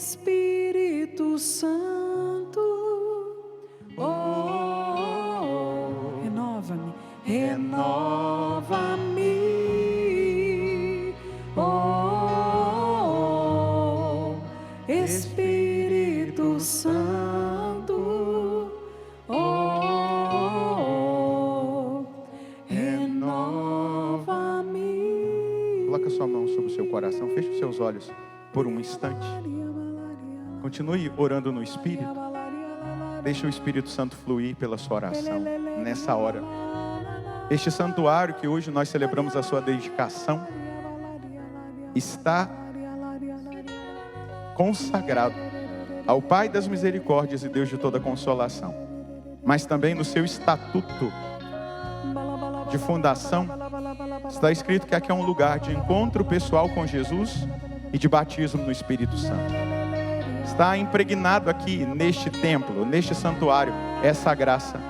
Espírito Santo, renova-me, renova-me, Espírito Santo, renova-me. Coloca sua mão sobre o seu coração, feche os seus olhos por um instante. Continue orando no Espírito. Deixe o Espírito Santo fluir pela sua oração nessa hora. Este santuário que hoje nós celebramos a sua dedicação está consagrado ao Pai das misericórdias e Deus de toda consolação. Mas também no seu estatuto de fundação está escrito que aqui é um lugar de encontro pessoal com Jesus e de batismo no Espírito Santo. Está impregnado aqui neste templo, neste santuário, essa graça.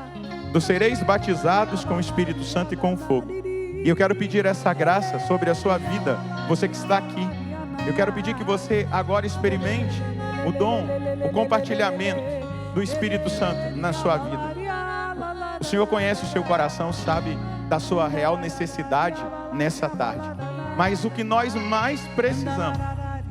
Do sereis batizados com o Espírito Santo e com fogo. E eu quero pedir essa graça sobre a sua vida, você que está aqui. Eu quero pedir que você agora experimente o dom, o compartilhamento do Espírito Santo na sua vida. O Senhor conhece o seu coração, sabe da sua real necessidade nessa tarde. Mas o que nós mais precisamos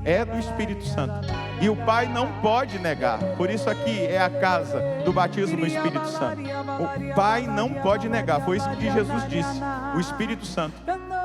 é do Espírito Santo. E o Pai não pode negar. Por isso aqui é a casa do batismo no Espírito Santo. O Pai não pode negar. Foi isso que Jesus disse. O Espírito Santo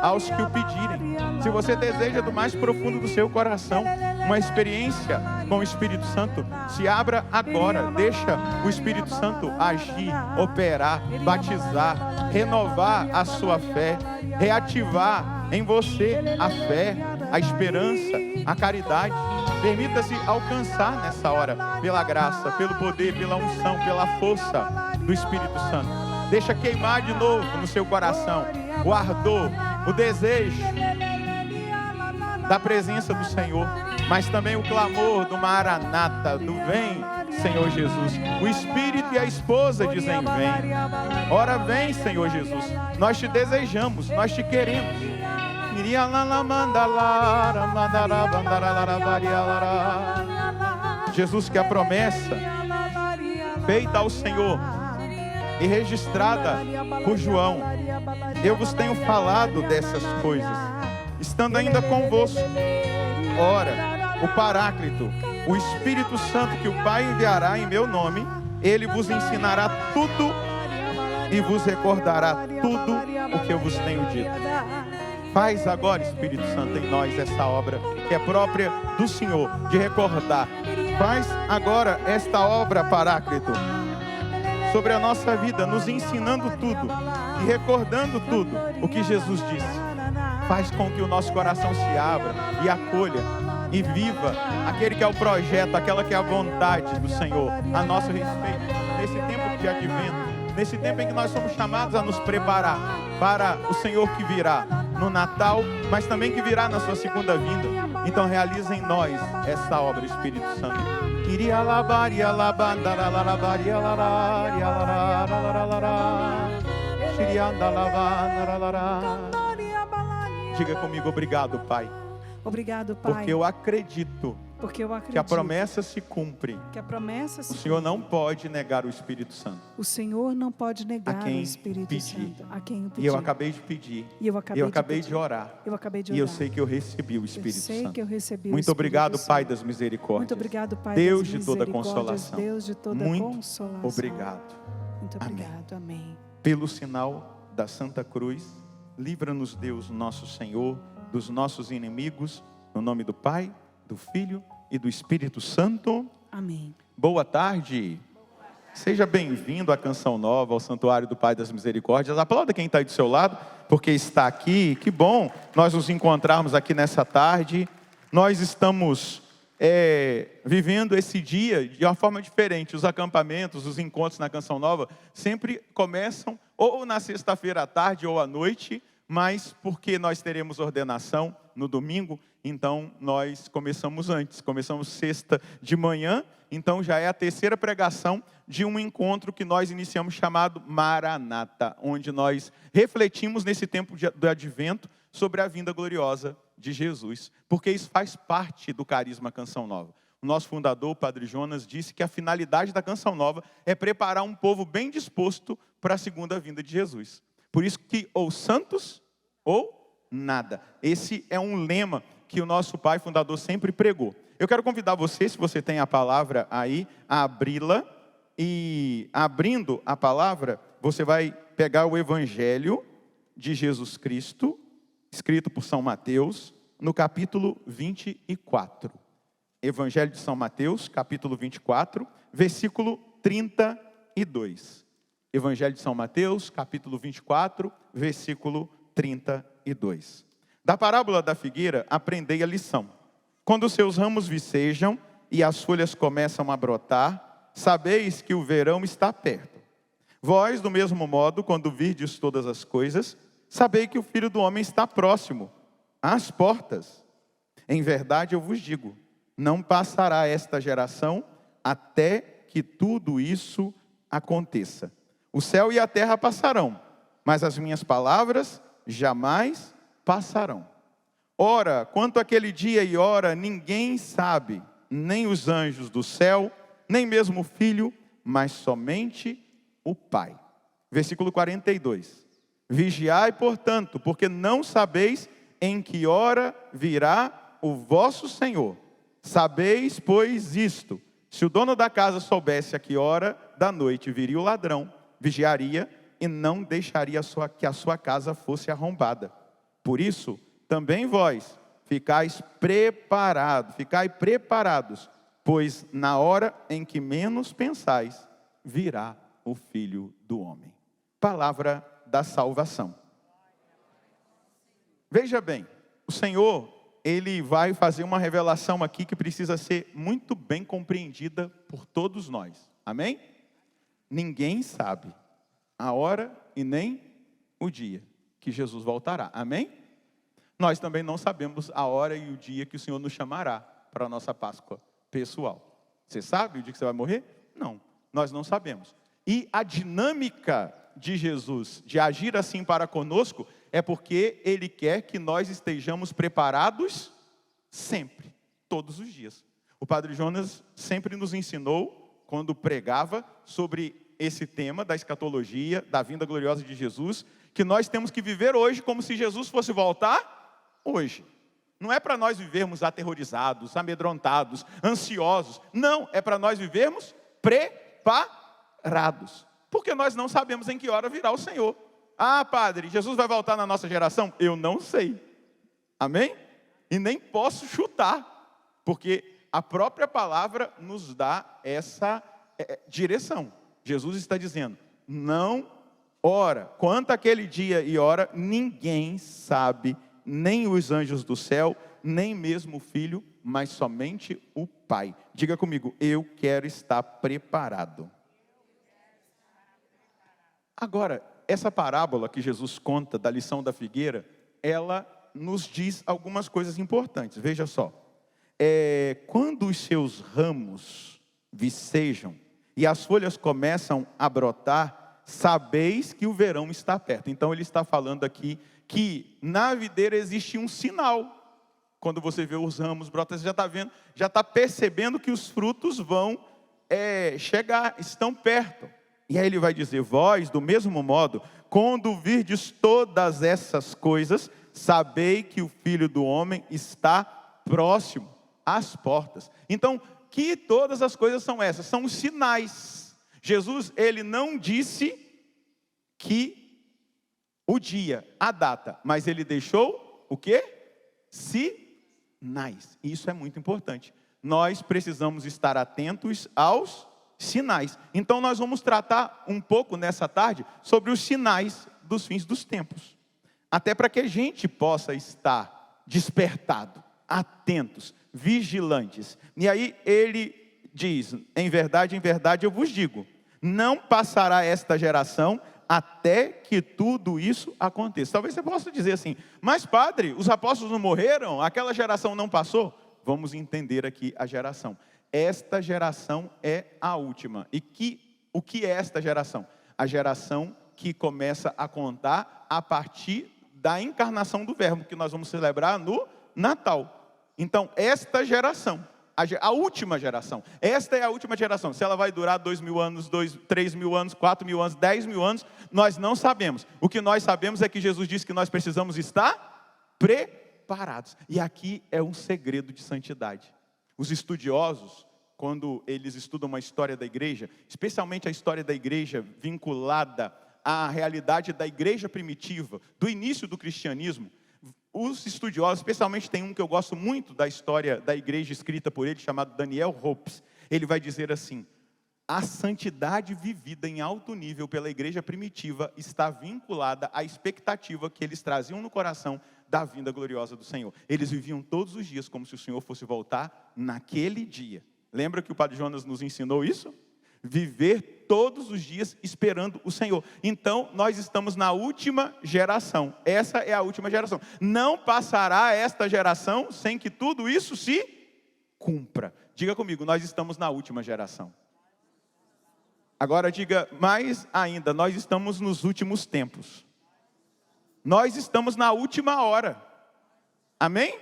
aos que o pedirem. Se você deseja do mais profundo do seu coração uma experiência com o Espírito Santo, se abra agora. Deixa o Espírito Santo agir, operar, batizar, renovar a sua fé, reativar em você a fé, a esperança, a caridade. Permita-se alcançar nessa hora pela graça, pelo poder, pela unção, pela força do Espírito Santo. Deixa queimar de novo no seu coração o ardor, o desejo da presença do Senhor, mas também o clamor do Maranata, do vem, Senhor Jesus. O Espírito e a esposa dizem vem. Ora vem, Senhor Jesus. Nós te desejamos, nós te queremos. Jesus, que a promessa feita ao Senhor e registrada por João, eu vos tenho falado dessas coisas, estando ainda convosco. Ora, o Paráclito, o Espírito Santo que o Pai enviará em meu nome, ele vos ensinará tudo e vos recordará tudo o que eu vos tenho dito. Faz agora, Espírito Santo, em nós essa obra que é própria do Senhor, de recordar. Faz agora esta obra, Paráclito, sobre a nossa vida, nos ensinando tudo e recordando tudo o que Jesus disse. Faz com que o nosso coração se abra e acolha e viva aquele que é o projeto, aquela que é a vontade do Senhor a nosso respeito, nesse tempo de advento, nesse tempo em que nós somos chamados a nos preparar para o Senhor que virá no Natal, mas também que virá na sua segunda vinda. Então realiza em nós essa obra, Espírito Santo. Diga comigo, obrigado, Pai. Obrigado, Pai. Porque eu acredito que a promessa se cumpre. O Senhor não pode negar o Espírito Santo. O Senhor não pode negar o Espírito Santo a quem eu pedi. E eu acabei de pedir. E eu acabei de orar. E eu sei que eu recebi o Espírito Santo. Muito obrigado, Pai das misericórdias. Muito obrigado, Pai Deus das de toda misericórdias, consolação. Deus de toda Muito consolação. obrigado. Muito obrigado. Amém. Pelo sinal da Santa Cruz, livra-nos Deus, nosso Senhor, dos nossos inimigos, no nome do Pai, do Filho e do Espírito Santo. Amém. Boa tarde. Seja bem-vindo à Canção Nova, ao Santuário do Pai das Misericórdias. Aplauda quem está aí do seu lado, porque está aqui. Que bom nós nos encontrarmos aqui nessa tarde. Nós estamos vivendo esse dia de uma forma diferente. Os acampamentos, os encontros na Canção Nova sempre começam ou na sexta-feira à tarde ou à noite, mas porque nós teremos ordenação no domingo, então nós começamos antes, começamos sexta de manhã, então já é a terceira pregação de um encontro que nós iniciamos chamado Maranata, onde nós refletimos nesse tempo do advento sobre a vinda gloriosa de Jesus, porque isso faz parte do carisma Canção Nova. o nosso fundador, o Padre Jonas, disse que a finalidade da Canção Nova é preparar um povo bem disposto para a segunda vinda de Jesus. Por isso que ou santos ou nada. Esse é um lema que o nosso pai fundador sempre pregou. Eu quero convidar você, se você tem a palavra aí, a abri-la. E abrindo a palavra, você vai pegar o Evangelho de Jesus Cristo, escrito por São Mateus, no capítulo 24. Evangelho de São Mateus, capítulo 24, versículo 32. Evangelho de São Mateus, capítulo 24, versículo 32. Da parábola da figueira, aprendei a lição. Quando os seus ramos vicejam e as folhas começam a brotar, sabeis que o verão está perto. Vós, do mesmo modo, quando virdes todas as coisas, sabei que o Filho do Homem está próximo, às portas. Em verdade eu vos digo, não passará esta geração até que tudo isso aconteça. O céu e a terra passarão, mas as minhas palavras jamais passarão. Ora, quanto àquele dia e hora, ninguém sabe, nem os anjos do céu, nem mesmo o Filho, mas somente o Pai. Versículo 42. Vigiai, portanto, porque não sabeis em que hora virá o vosso Senhor. Sabeis, pois, isto: se o dono da casa soubesse a que hora da noite viria o ladrão, vigiaria e não deixaria que a sua casa fosse arrombada. Por isso, também vós ficai preparados, pois na hora em que menos pensais, virá o Filho do Homem. Palavra da salvação. Veja bem, o Senhor, Ele vai fazer uma revelação aqui que precisa ser muito bem compreendida por todos nós. Amém? Ninguém sabe a hora e nem o dia que Jesus voltará. Amém? Nós também não sabemos a hora e o dia que o Senhor nos chamará para a nossa Páscoa pessoal. Você sabe o dia que você vai morrer? Não, nós não sabemos. E a dinâmica de Jesus, de agir assim para conosco, é porque Ele quer que nós estejamos preparados sempre, todos os dias. O Padre Jonas sempre nos ensinou, quando pregava sobre esse tema da escatologia, da vinda gloriosa de Jesus, que nós temos que viver hoje como se Jesus fosse voltar hoje. Não é para nós vivermos aterrorizados, amedrontados, ansiosos. Não, é para nós vivermos preparados. Porque nós não sabemos em que hora virá o Senhor. Ah, padre, Jesus vai voltar na nossa geração? Eu não sei. Amém? E nem posso chutar. Porque a própria palavra nos dá essa direção. Jesus está dizendo, não ora. Quanto àquele dia e hora, ninguém sabe, nem os anjos do céu, nem mesmo o Filho, mas somente o Pai. Diga comigo, eu quero estar preparado. Agora, essa parábola que Jesus conta da lição da figueira, ela nos diz algumas coisas importantes. Veja só, quando os seus ramos vicejam e as folhas começam a brotar, sabeis que o verão está perto. Então ele está falando aqui que na videira existe um sinal. Quando você vê os ramos brotar, você já está vendo, já está percebendo que os frutos vão chegar, estão perto. E aí ele vai dizer, vós, do mesmo modo, quando virdes todas essas coisas, sabei que o Filho do Homem está próximo às portas. Então, que todas as coisas são essas? São os sinais. Jesus, ele não disse que o dia, a data, mas ele deixou o quê? Sinais. Isso é muito importante. Nós precisamos estar atentos aos sinais. Então nós vamos tratar um pouco nessa tarde sobre os sinais dos fins dos tempos. Até para que a gente possa estar despertado, atentos, vigilantes. E aí ele diz, em verdade eu vos digo, não passará esta geração até que tudo isso aconteça. Talvez você possa dizer assim, mas padre, os apóstolos não morreram? Aquela geração não passou? Vamos entender aqui a geração. Esta geração é a última. E o que é esta geração? A geração que começa a contar a partir da encarnação do Verbo, que nós vamos celebrar no Natal. Então, esta geração A última geração. Esta é a última geração. Se ela vai durar 2.000 anos, 3.000 anos, 4.000 anos, 10.000 anos, nós não sabemos. O que nós sabemos é que Jesus disse que nós precisamos estar preparados. E aqui é um segredo de santidade. Os estudiosos, quando eles estudam uma história da igreja, especialmente a história da igreja vinculada à realidade da igreja primitiva, do início do cristianismo, os estudiosos, especialmente tem um que eu gosto muito da história da igreja escrita por ele, chamado Daniel Hopes, ele vai dizer assim: a santidade vivida em alto nível pela igreja primitiva está vinculada à expectativa que eles traziam no coração da vinda gloriosa do Senhor. Eles viviam todos os dias como se o Senhor fosse voltar naquele dia. Lembra que o Padre Jonas nos ensinou isso? Viver todos os dias esperando o Senhor. Então, nós estamos na última geração. Essa é a última geração. Não passará esta geração sem que tudo isso se cumpra. Diga comigo, nós estamos na última geração. Agora diga mais ainda, nós estamos nos últimos tempos. Nós estamos na última hora. Amém?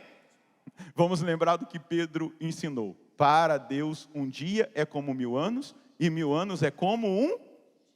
Vamos lembrar do que Pedro ensinou. Para Deus, um dia é como 1000 anos, e 1000 anos é como um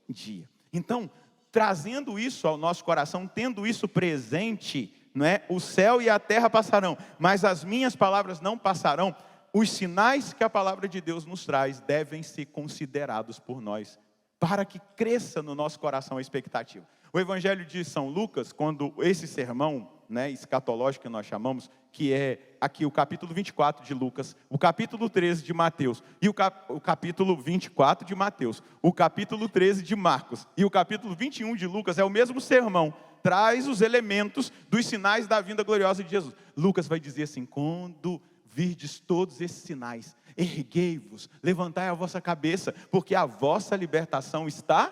dia. Então, trazendo isso ao nosso coração, tendo isso presente, não é? O céu e a terra passarão, mas as minhas palavras não passarão. Os sinais que a palavra de Deus nos traz devem ser considerados por nós, para que cresça no nosso coração a expectativa. O Evangelho de São Lucas, quando esse sermão, né, escatológico que nós chamamos, que é aqui o capítulo 24 de Lucas, o capítulo 13 de Mateus, e o capítulo 24 de Mateus, o capítulo 13 de Marcos, e o capítulo 21 de Lucas, é o mesmo sermão, traz os elementos dos sinais da vinda gloriosa de Jesus. Lucas vai dizer assim: quando virdes todos esses sinais, erguei-vos, levantai a vossa cabeça, porque a vossa libertação está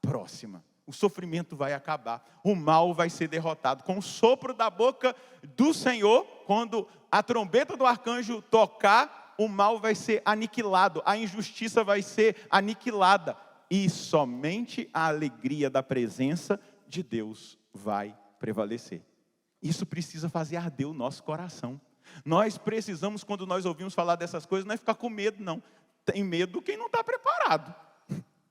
próxima. O sofrimento vai acabar, o mal vai ser derrotado. Com o sopro da boca do Senhor, quando a trombeta do arcanjo tocar, o mal vai ser aniquilado, a injustiça vai ser aniquilada. E somente a alegria da presença de Deus vai prevalecer. Isso precisa fazer arder o nosso coração. Nós precisamos, quando nós ouvimos falar dessas coisas, não é ficar com medo, não. Tem medo quem não está preparado.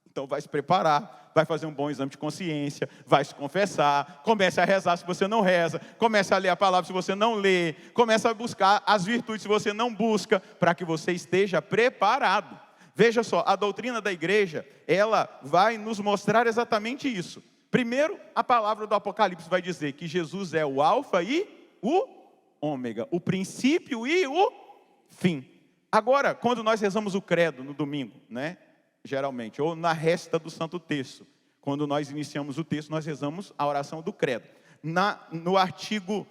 Então vai se preparar, vai fazer um bom exame de consciência, vai se confessar, comece a rezar se você não reza, comece a ler a palavra se você não lê, comece a buscar as virtudes se você não busca, para que você esteja preparado. Veja só, a doutrina da igreja, ela vai nos mostrar exatamente isso. Primeiro, a palavra do Apocalipse vai dizer que Jesus é o alfa e o ômega, o princípio e o fim. Agora, quando nós rezamos o credo no domingo, né? Geralmente, ou na resta do Santo Terço. Quando nós iniciamos o texto, nós rezamos a oração do credo. No artigo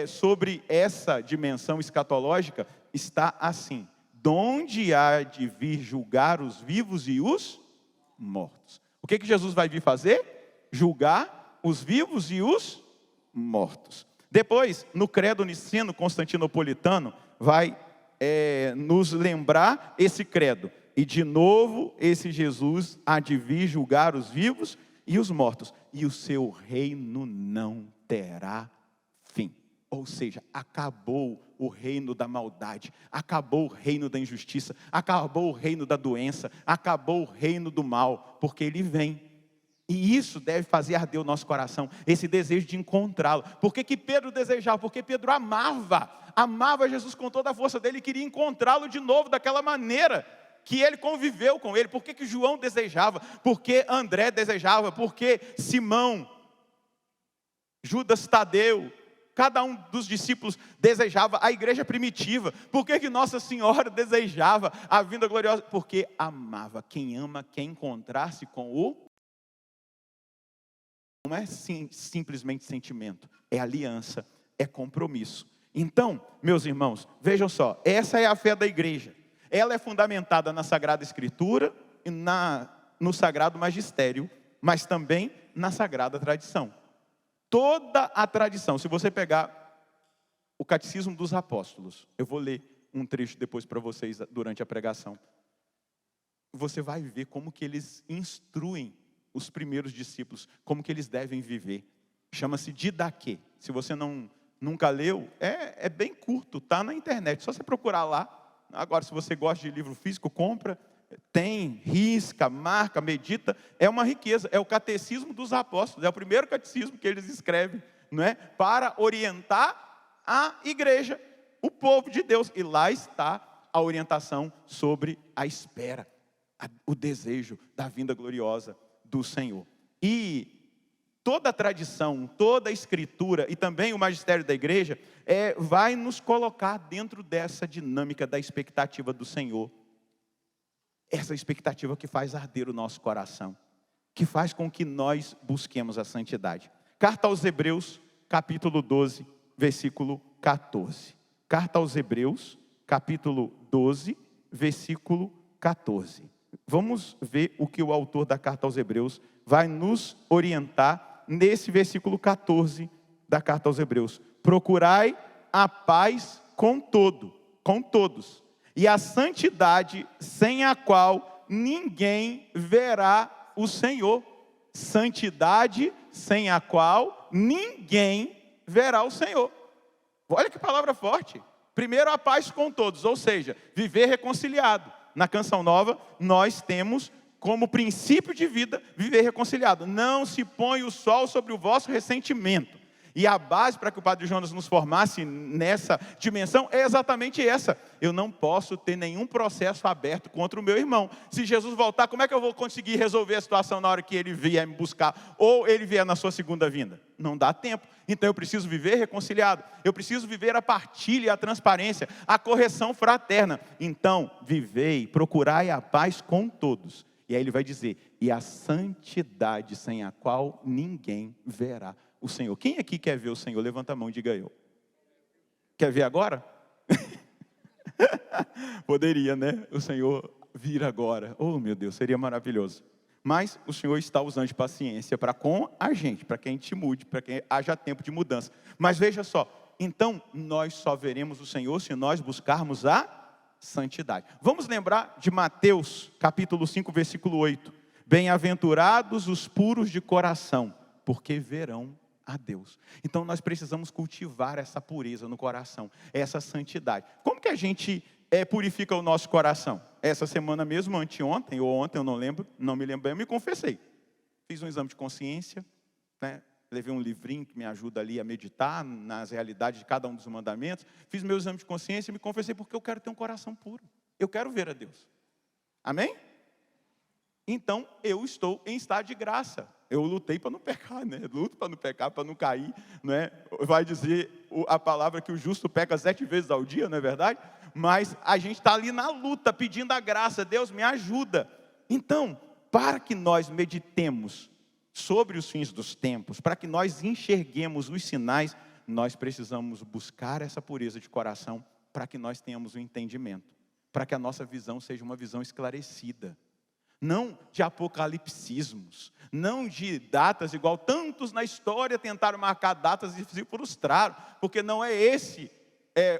sobre essa dimensão escatológica, está assim: donde há de vir julgar os vivos e os mortos. O que Jesus vai vir fazer? Julgar os vivos e os mortos. Depois, no credo niceno-constantinopolitano, vai nos lembrar esse credo. E de novo, esse Jesus há de vir julgar os vivos e os mortos. E o seu reino não terá fim. Ou seja, acabou o reino da maldade, acabou o reino da injustiça, acabou o reino da doença, acabou o reino do mal, porque ele vem. E isso deve fazer arder o nosso coração, esse desejo de encontrá-lo. Por que Pedro desejava? Porque Pedro amava Jesus com toda a força dele e queria encontrá-lo de novo daquela maneira que ele conviveu com ele. Por que João desejava? Porque André desejava? Porque Simão, Judas Tadeu, cada um dos discípulos desejava a igreja primitiva. Por que Nossa Senhora desejava a vinda gloriosa? Porque amava. Quem ama quer encontrar-se com o... Não é simplesmente sentimento, é aliança, é compromisso. Então, meus irmãos, vejam só, essa é a fé da igreja. Ela é fundamentada na Sagrada Escritura e no Sagrado Magistério, mas também na Sagrada Tradição. Toda a tradição, se você pegar o Catecismo dos Apóstolos, eu vou ler um trecho depois para vocês durante a pregação, você vai ver como que eles instruem os primeiros discípulos, como que eles devem viver. Chama-se Didaquê. Se você nunca leu, é bem curto, está na internet, só você procurar lá. Agora, se você gosta de livro físico, compra, tem, risca, marca, medita. É uma riqueza, é o catecismo dos apóstolos, é o primeiro catecismo que eles escrevem, não é? Para orientar a igreja, o povo de Deus. E lá está a orientação sobre a espera, o desejo da vinda gloriosa do Senhor. E toda a tradição, toda a escritura e também o magistério da igreja vai nos colocar dentro dessa dinâmica da expectativa do Senhor. Essa expectativa que faz arder o nosso coração, que faz com que nós busquemos a santidade. Carta aos Hebreus, capítulo 12, versículo 14. Carta aos Hebreus, capítulo 12, versículo 14. Vamos ver o que o autor da carta aos Hebreus vai nos orientar nesse versículo 14 da carta aos Hebreus. Procurai a paz com todos, e a santidade sem a qual ninguém verá o Senhor. Santidade sem a qual ninguém verá o Senhor. Olha que palavra forte. Primeiro, a paz com todos, ou seja, viver reconciliado. Na Canção Nova, nós temos como princípio de vida, viver reconciliado. Não se põe o sol sobre o vosso ressentimento. E a base para que o Padre Jonas nos formasse nessa dimensão é exatamente essa. Eu não posso ter nenhum processo aberto contra o meu irmão. Se Jesus voltar, como é que eu vou conseguir resolver a situação na hora que ele vier me buscar? Ou ele vier na sua segunda vinda? Não dá tempo. Então eu preciso viver reconciliado. Eu preciso viver a partilha, a transparência, a correção fraterna. Então, vivei, procurai a paz com todos. E aí ele vai dizer, e a santidade sem a qual ninguém verá o Senhor. Quem aqui quer ver o Senhor? Levanta a mão e diga eu. Quer ver agora? Poderia, né? O Senhor vir agora. Oh, meu Deus, seria maravilhoso. Mas o Senhor está usando de paciência para com a gente, para que a gente mude, para que haja tempo de mudança. Mas veja só, então nós só veremos o Senhor se nós buscarmos a santidade. Vamos lembrar de Mateus, capítulo 5, versículo 8. Bem-aventurados os puros de coração, porque verão a Deus. Então nós precisamos cultivar essa pureza no coração, essa santidade. Como que a gente purifica o nosso coração? Essa semana mesmo, anteontem ou ontem, eu não lembro, não me lembro bem, eu me confessei. Fiz um exame de consciência, né? Levei um livrinho que me ajuda ali a meditar nas realidades de cada um dos mandamentos. Fiz meu exame de consciência e me confessei porque eu quero ter um coração puro. Eu quero ver a Deus. Amém? Então, eu estou em estado de graça. Eu lutei para não pecar, né? Luto para não pecar, para não cair, não é? Vai dizer a palavra que o justo peca 7 vezes ao dia, não é verdade? Mas a gente está ali na luta, pedindo a graça. Deus, me ajuda. Então, para que nós meditemos sobre os fins dos tempos, para que nós enxerguemos os sinais, nós precisamos buscar essa pureza de coração, para que nós tenhamos um entendimento, para que a nossa visão seja uma visão esclarecida. Não de apocalipsismos, não de datas igual tantos na história tentaram marcar datas e se frustraram, porque não é esse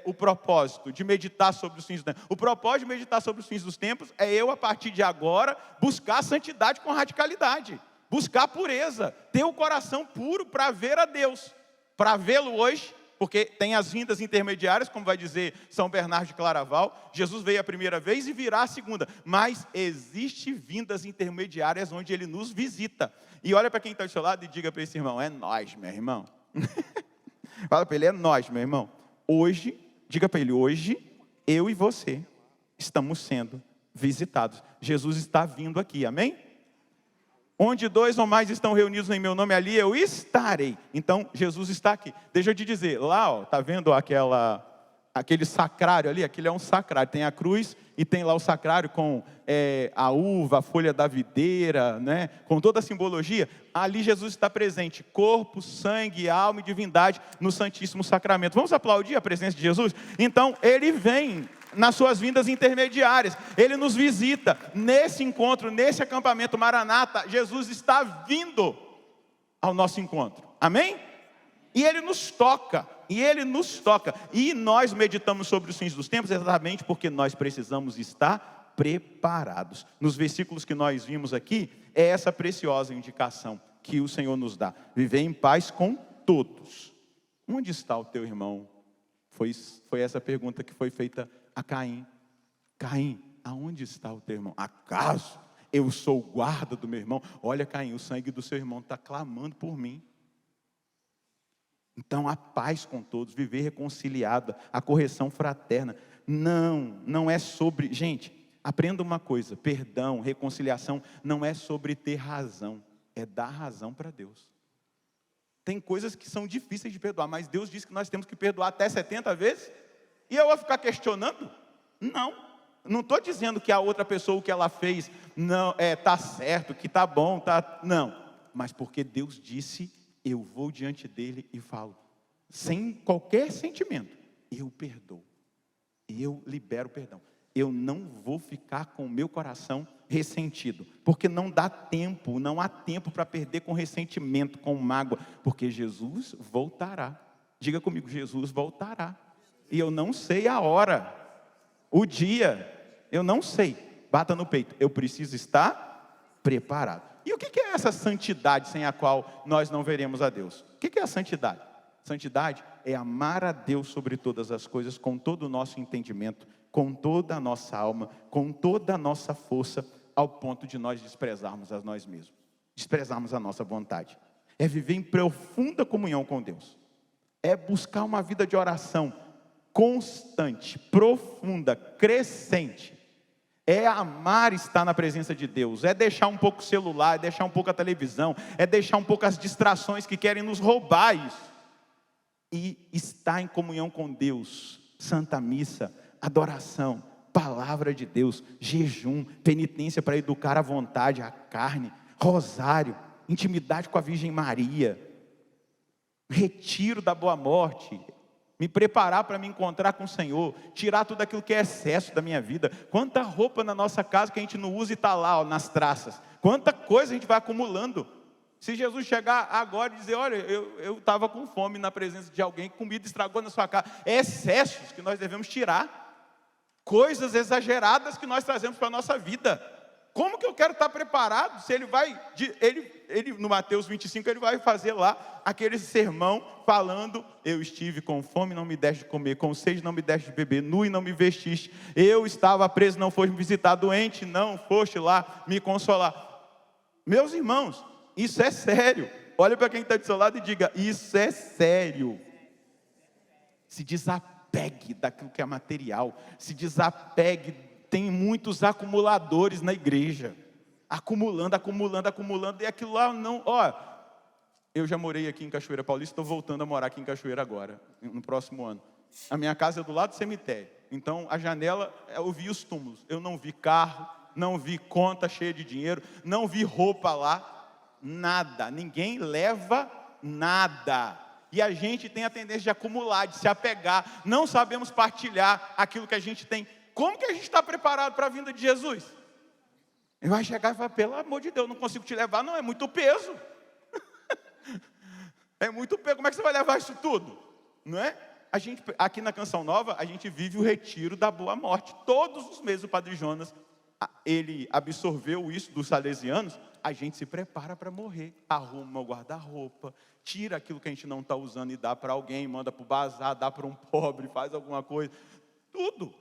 o propósito de meditar sobre os fins dos tempos. O propósito de meditar sobre os fins dos tempos é eu, a partir de agora, buscar a santidade com radicalidade, buscar a pureza, ter o coração puro para ver a Deus, para vê-lo hoje, porque tem as vindas intermediárias, como vai dizer São Bernardo de Claraval. Jesus veio a primeira vez e virá a segunda. Mas existem vindas intermediárias onde Ele nos visita. E olha para quem está do seu lado e diga para esse irmão, é nós, meu irmão. Fala para ele, é nós, meu irmão. Hoje, diga para ele, hoje, eu e você estamos sendo visitados. Jesus está vindo aqui, amém? Onde 2 ou mais estão reunidos em meu nome, ali eu estarei. Então, Jesus está aqui. Deixa eu te dizer, lá, ó, tá vendo aquele sacrário ali? Aquele é um sacrário. Tem a cruz e tem lá o sacrário com a uva, a folha da videira, né? Com toda a simbologia. Ali Jesus está presente. Corpo, sangue, alma e divindade no Santíssimo Sacramento. Vamos aplaudir a presença de Jesus? Então, Ele vem nas suas vindas intermediárias, Ele nos visita, nesse encontro, nesse acampamento Maranata, Jesus está vindo ao nosso encontro, amém? E Ele nos toca, e nós meditamos sobre os fins dos tempos, exatamente porque nós precisamos estar preparados. Nos versículos que nós vimos aqui, é essa preciosa indicação que o Senhor nos dá, viver em paz com todos. Onde está o teu irmão? Foi essa pergunta que foi feita a Caim. Caim, aonde está o teu irmão? Acaso eu sou o guarda do meu irmão? Olha, Caim, o sangue do seu irmão está clamando por mim. Então, a paz com todos, viver reconciliado, a correção fraterna. Não é sobre... Gente, aprenda uma coisa, perdão, reconciliação, não é sobre ter razão, é dar razão para Deus. Tem coisas que são difíceis de perdoar, mas Deus diz que nós temos que perdoar até 70 vezes? E eu vou ficar questionando? Não estou dizendo que a outra pessoa, o que ela fez, não está certo, que está bom, não. Mas porque Deus disse, eu vou diante dele e falo, sem qualquer sentimento, eu perdoo, eu libero perdão. Eu não vou ficar com o meu coração ressentido, porque não dá tempo, não há tempo para perder com ressentimento, com mágoa, porque Jesus voltará. Diga comigo, Jesus voltará. E eu não sei a hora, o dia, eu não sei. Bata no peito, eu preciso estar preparado. E o que é essa santidade sem a qual nós não veremos a Deus? O que é a santidade? Santidade é amar a Deus sobre todas as coisas, com todo o nosso entendimento, com toda a nossa alma, com toda a nossa força, ao ponto de nós desprezarmos a nós mesmos, desprezarmos a nossa vontade. É viver em profunda comunhão com Deus. É buscar uma vida de oração constante, profunda, crescente. É amar estar na presença de Deus, é deixar um pouco o celular, é deixar um pouco a televisão, é deixar um pouco as distrações que querem nos roubar isso. E estar em comunhão com Deus, Santa Missa, adoração, palavra de Deus, jejum, penitência para educar a vontade, a carne, rosário, intimidade com a Virgem Maria, retiro da boa morte, me preparar para me encontrar com o Senhor, tirar tudo aquilo que é excesso da minha vida. Quanta roupa na nossa casa que a gente não usa e está lá, nas traças. Quanta coisa a gente vai acumulando. Se Jesus chegar agora e dizer, olha, eu estava com fome na presença de alguém, comida estragou na sua casa. É excessos que nós devemos tirar. Coisas exageradas que nós trazemos para a nossa vida. Como que eu quero estar preparado se ele vai, no Mateus 25, ele vai fazer lá aquele sermão falando, eu estive com fome, não me deste de comer, com sede, não me deste de beber, nu e não me vestiste, eu estava preso, não foste me visitar, doente, não foste lá me consolar. Meus irmãos, isso é sério. Olha para quem está do seu lado e diga, isso é sério. Se desapegue daquilo que é material, se desapegue. Tem muitos acumuladores na igreja, acumulando, e aquilo lá não, eu já morei aqui em Cachoeira Paulista, estou voltando a morar aqui em Cachoeira agora, no próximo ano. A minha casa é do lado do cemitério, então a janela, eu vi os túmulos, eu não vi carro, não vi conta cheia de dinheiro, não vi roupa lá, nada, ninguém leva nada. E a gente tem a tendência de acumular, de se apegar, não sabemos partilhar aquilo que a gente tem. Como que a gente está preparado para a vinda de Jesus? Ele vai chegar e falar, pelo amor de Deus, não consigo te levar, não, é muito peso. É muito peso, como é que você vai levar isso tudo? Não é? A gente, aqui na Canção Nova, a gente vive o retiro da boa morte. Todos os meses o Padre Jonas, ele absorveu isso dos salesianos, a gente se prepara para morrer. Arruma o guarda-roupa, tira aquilo que a gente não está usando e dá para alguém, manda para o bazar, dá para um pobre, faz alguma coisa. Tudo,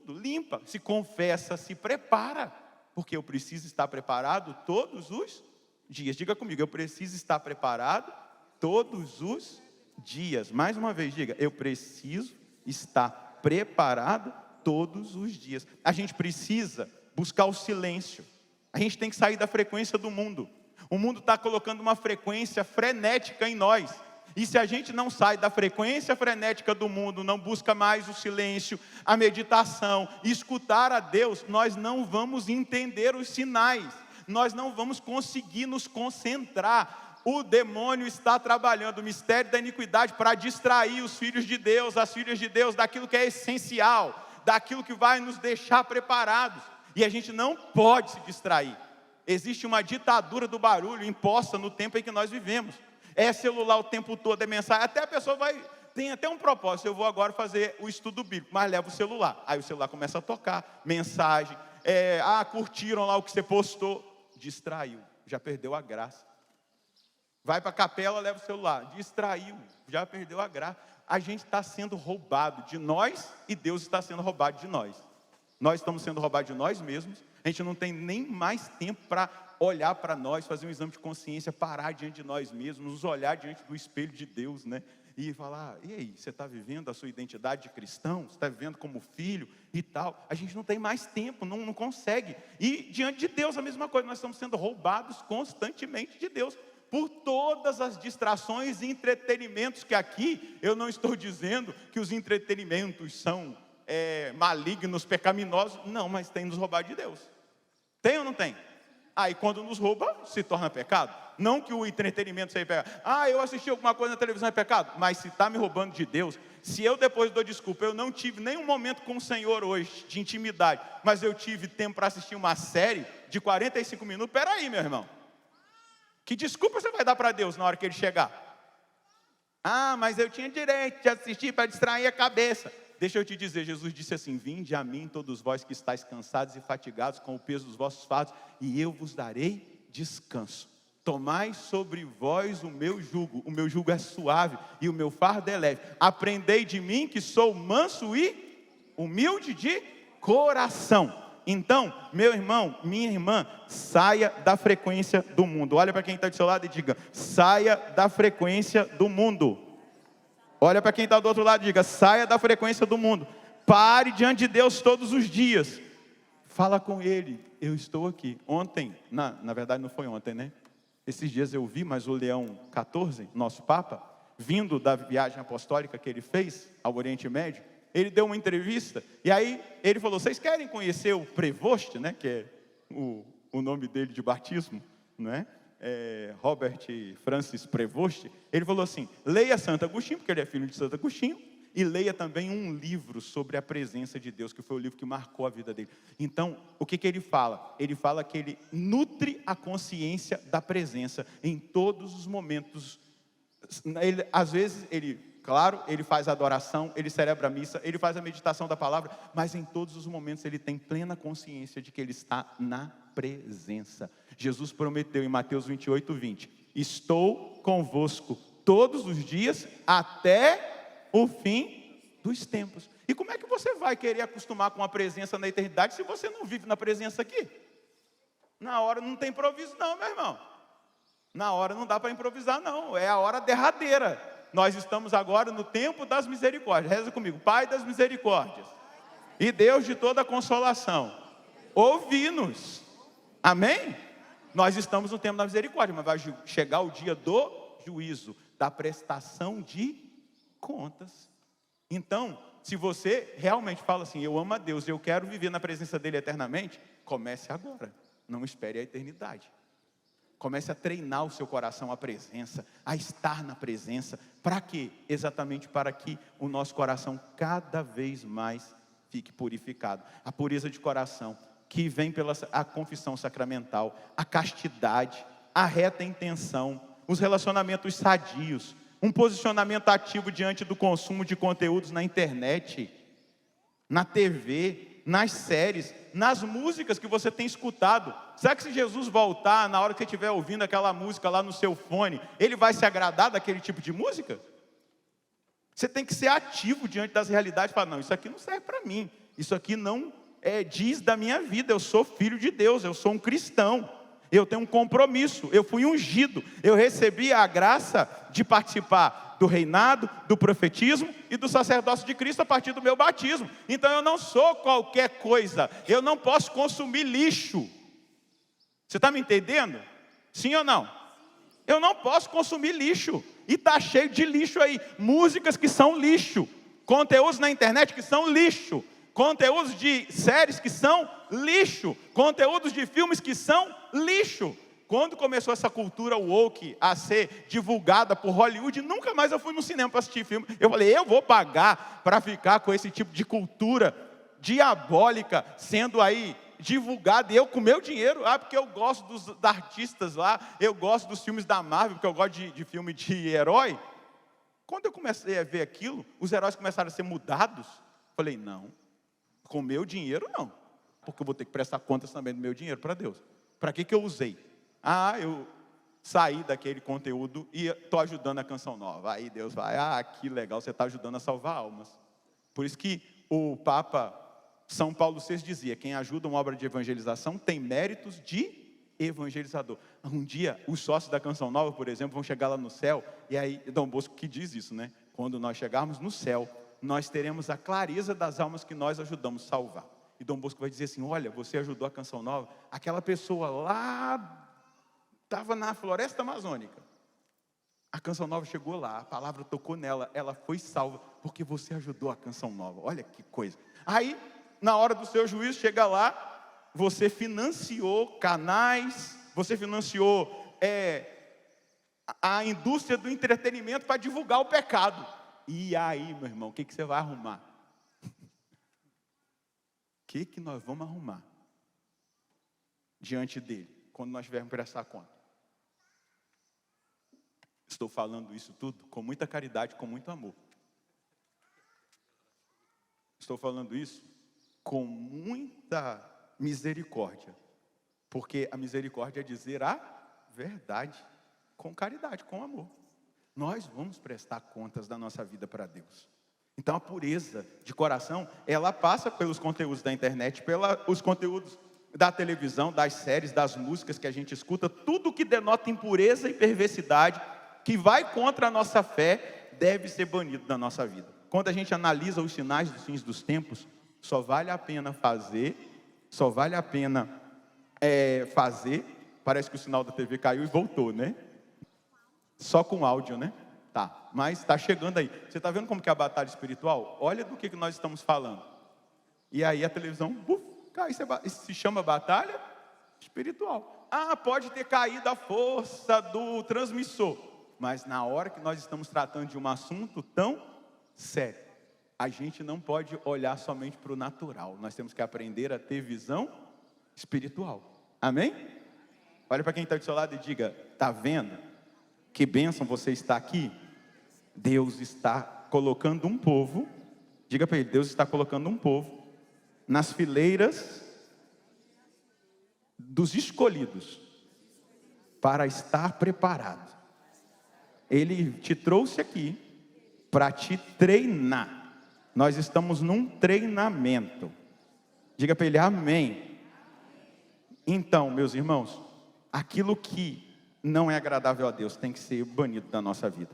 limpa, se confessa, se prepara. Porque eu preciso estar preparado todos os dias. Diga comigo, eu preciso estar preparado todos os dias. Mais uma vez, diga, eu preciso estar preparado todos os dias. A gente precisa buscar o silêncio. A gente tem que sair da frequência do mundo. O mundo está colocando uma frequência frenética em nós. E se a gente não sai da frequência frenética do mundo, não busca mais o silêncio, a meditação, escutar a Deus, nós não vamos entender os sinais. Nós não vamos conseguir nos concentrar. O demônio está trabalhando o mistério da iniquidade para distrair os filhos de Deus, as filhas de Deus, daquilo que é essencial, daquilo que vai nos deixar preparados. E a gente não pode se distrair. Existe uma ditadura do barulho imposta no tempo em que nós vivemos. É celular o tempo todo, é mensagem. Até a pessoa tem até um propósito. Eu vou agora fazer o estudo bíblico, mas leva o celular. Aí o celular começa a tocar, mensagem. Curtiram lá o que você postou. Distraiu, já perdeu a graça. Vai para a capela, leva o celular. Distraiu, já perdeu a graça. A gente está sendo roubado de nós e Deus está sendo roubado de nós. Nós estamos sendo roubados de nós mesmos. A gente não tem nem mais tempo para olhar para nós, fazer um exame de consciência, parar diante de nós mesmos, nos olhar diante do espelho de Deus, né? E falar, e aí, você está vivendo a sua identidade de cristão? Você está vivendo como filho e tal? A gente não tem mais tempo, não consegue. E diante de Deus a mesma coisa, nós estamos sendo roubados constantemente de Deus, por todas as distrações e entretenimentos que aqui, eu não estou dizendo que os entretenimentos são malignos, pecaminosos, não, mas tem nos roubado de Deus. Tem ou não tem? Aí quando nos rouba, se torna pecado. Não que o entretenimento seja pecado. Eu assisti alguma coisa na televisão, é pecado. Mas se está me roubando de Deus, se eu depois dou desculpa, eu não tive nenhum momento com o Senhor hoje, de intimidade, mas eu tive tempo para assistir uma série de 45 minutos, peraí, meu irmão. Que desculpa você vai dar para Deus na hora que Ele chegar? Mas eu tinha direito de assistir para distrair a cabeça. Deixa eu te dizer, Jesus disse assim, vinde a mim todos vós que estáis cansados e fatigados com o peso dos vossos fardos, e eu vos darei descanso. Tomai sobre vós o meu jugo é suave e o meu fardo é leve. Aprendei de mim que sou manso e humilde de coração. Então, meu irmão, minha irmã, saia da frequência do mundo. Olha para quem está do seu lado e diga, saia da frequência do mundo. Olha para quem está do outro lado e diga, saia da frequência do mundo. Pare diante de Deus todos os dias. Fala com Ele, eu estou aqui. Ontem, na verdade não foi ontem, né? Esses dias eu vi, mas o Leão XIV, nosso Papa, vindo da viagem apostólica que ele fez ao Oriente Médio, ele deu uma entrevista, e aí ele falou, vocês querem conhecer o Prevost, né? Que é o nome dele de batismo, não é? Robert Francis Prevost. Ele falou assim, leia Santo Agostinho, porque ele é filho de Santo Agostinho, e leia também um livro sobre a presença de Deus, que foi o livro que marcou a vida dele. Então, o que ele fala? Ele fala que ele nutre a consciência da presença em todos os momentos. Às vezes, claro, ele faz a adoração, ele celebra a missa, ele faz a meditação da palavra, mas em todos os momentos ele tem plena consciência de que ele está na presença. Jesus prometeu em Mateus 28:20, estou convosco todos os dias até o fim dos tempos. E como é que você vai querer acostumar com a presença na eternidade se você não vive na presença aqui? Na hora não tem improviso não, meu irmão. Na hora não dá para improvisar não, é a hora derradeira. Nós estamos agora no tempo das misericórdias. Reza comigo, Pai das misericórdias e Deus de toda consolação, ouvi-nos. Amém? Nós estamos no tempo da misericórdia, mas vai chegar o dia do juízo, da prestação de contas. Então, se você realmente fala assim, eu amo a Deus, eu quero viver na presença dele eternamente, comece agora, não espere a eternidade. Comece a treinar o seu coração à presença, a estar na presença. Para quê? Exatamente para que o nosso coração cada vez mais fique purificado. A pureza de coração, que vem pela a confissão sacramental, a castidade, a reta intenção, os relacionamentos sadios, um posicionamento ativo diante do consumo de conteúdos na internet, na TV, nas séries, nas músicas que você tem escutado. Será que se Jesus voltar, na hora que você estiver ouvindo aquela música lá no seu fone, ele vai se agradar daquele tipo de música? Você tem que ser ativo diante das realidades e falar, não, isso aqui não serve para mim, isso aqui não diz da minha vida, eu sou filho de Deus, eu sou um cristão. Eu tenho um compromisso, eu fui ungido, eu recebi a graça de participar do reinado, do profetismo e do sacerdócio de Cristo a partir do meu batismo. Então eu não sou qualquer coisa, eu não posso consumir lixo. Você está me entendendo? Sim ou não? Eu não posso consumir lixo, e está cheio de lixo aí, músicas que são lixo, conteúdos na internet que são lixo, conteúdos de séries que são lixo, conteúdos de filmes que são lixo. Quando começou essa cultura woke a ser divulgada por Hollywood, nunca mais eu fui no cinema para assistir filme. Eu falei, eu vou pagar para ficar com esse tipo de cultura diabólica sendo aí divulgada, e eu com meu dinheiro, porque eu gosto dos artistas lá, eu gosto dos filmes da Marvel, porque eu gosto de filme de herói. Quando eu comecei a ver aquilo, os heróis começaram a ser mudados. Falei, não, com meu dinheiro não, porque eu vou ter que prestar contas também do meu dinheiro para Deus. Para que eu usei? Eu saí daquele conteúdo e estou ajudando a Canção Nova. Aí Deus vai, que legal, você está ajudando a salvar almas. Por isso que o Papa São Paulo VI dizia, quem ajuda uma obra de evangelização tem méritos de evangelizador. Um dia, os sócios da Canção Nova, por exemplo, vão chegar lá no céu, e aí, Dom Bosco que diz isso, né? Quando nós chegarmos no céu, nós teremos a clareza das almas que nós ajudamos a salvar. E Dom Bosco vai dizer assim, olha, você ajudou a Canção Nova, aquela pessoa lá, estava na floresta amazônica. A Canção Nova chegou lá, a palavra tocou nela, ela foi salva, porque você ajudou a Canção Nova. Olha que coisa. Aí, na hora do seu juízo, chega lá, você financiou canais, você financiou a indústria do entretenimento para divulgar o pecado. E aí, meu irmão, o que você vai arrumar? O que nós vamos arrumar diante dele, quando nós tivermos que prestar conta? Estou falando isso tudo com muita caridade, com muito amor. Estou falando isso com muita misericórdia, porque a misericórdia é dizer a verdade, com caridade, com amor. Nós vamos prestar contas da nossa vida para Deus. Então a pureza de coração, ela passa pelos conteúdos da internet, pelos conteúdos da televisão, das séries, das músicas que a gente escuta, tudo que denota impureza e perversidade, que vai contra a nossa fé, deve ser banido da nossa vida. Quando a gente analisa os sinais dos fins dos tempos, só vale a pena fazer, parece que o sinal da TV caiu e voltou, né? Só com áudio, né? Tá, mas está chegando aí. Você está vendo como que é a batalha espiritual? Olha do que nós estamos falando. E aí a televisão, cai, isso se chama batalha espiritual. Ah, pode ter caído a força do transmissor. Mas na hora que nós estamos tratando de um assunto tão sério, a gente não pode olhar somente para o natural. Nós temos que aprender a ter visão espiritual. Amém? Olha para quem está do seu lado e diga, está vendo? Que bênção você está aqui? Deus está colocando um povo, diga para ele, Deus está colocando um povo nas fileiras dos escolhidos para estar preparado. Ele te trouxe aqui para te treinar. Nós estamos num treinamento. Diga para ele, amém. Então, meus irmãos, aquilo que não é agradável a Deus tem que ser banido da nossa vida.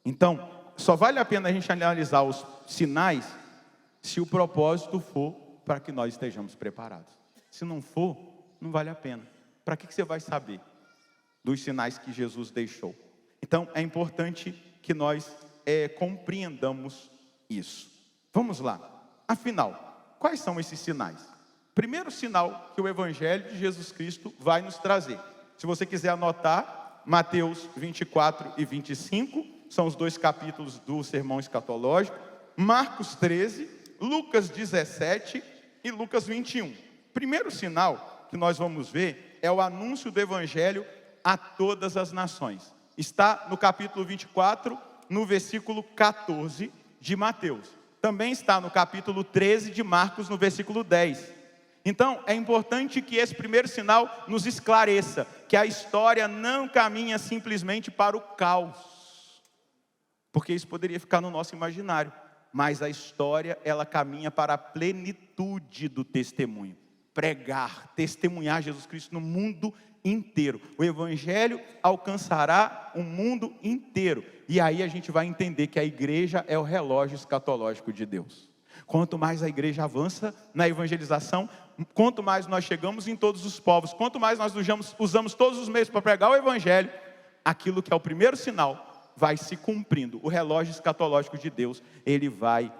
Então, só vale a pena a gente analisar os sinais se o propósito for para que nós estejamos preparados. Se não for, não vale a pena. Para que você vai saber dos sinais que Jesus deixou? Então, é importante que nós compreendamos isso. Vamos lá. Afinal, quais são esses sinais? Primeiro sinal que o Evangelho de Jesus Cristo vai nos trazer. Se você quiser anotar, Mateus 24 e 25, são os 2 capítulos do sermão escatológico. Marcos 13, Lucas 17 e Lucas 21. Primeiro sinal que nós vamos ver é o anúncio do Evangelho a todas as nações. Está no capítulo 24, no versículo 14 de Mateus. Também está no capítulo 13 de Marcos, no versículo 10. Então, é importante que esse primeiro sinal nos esclareça que a história não caminha simplesmente para o caos, porque isso poderia ficar no nosso imaginário, mas a história, ela caminha para a plenitude do testemunho. Pregar, testemunhar Jesus Cristo no mundo inteiro. O Evangelho alcançará o mundo inteiro. E aí a gente vai entender que a igreja é o relógio escatológico de Deus. Quanto mais a igreja avança na evangelização, quanto mais nós chegamos em todos os povos, quanto mais nós usamos todos os meios para pregar o Evangelho, aquilo que é o primeiro sinal vai se cumprindo. O relógio escatológico de Deus, ele vai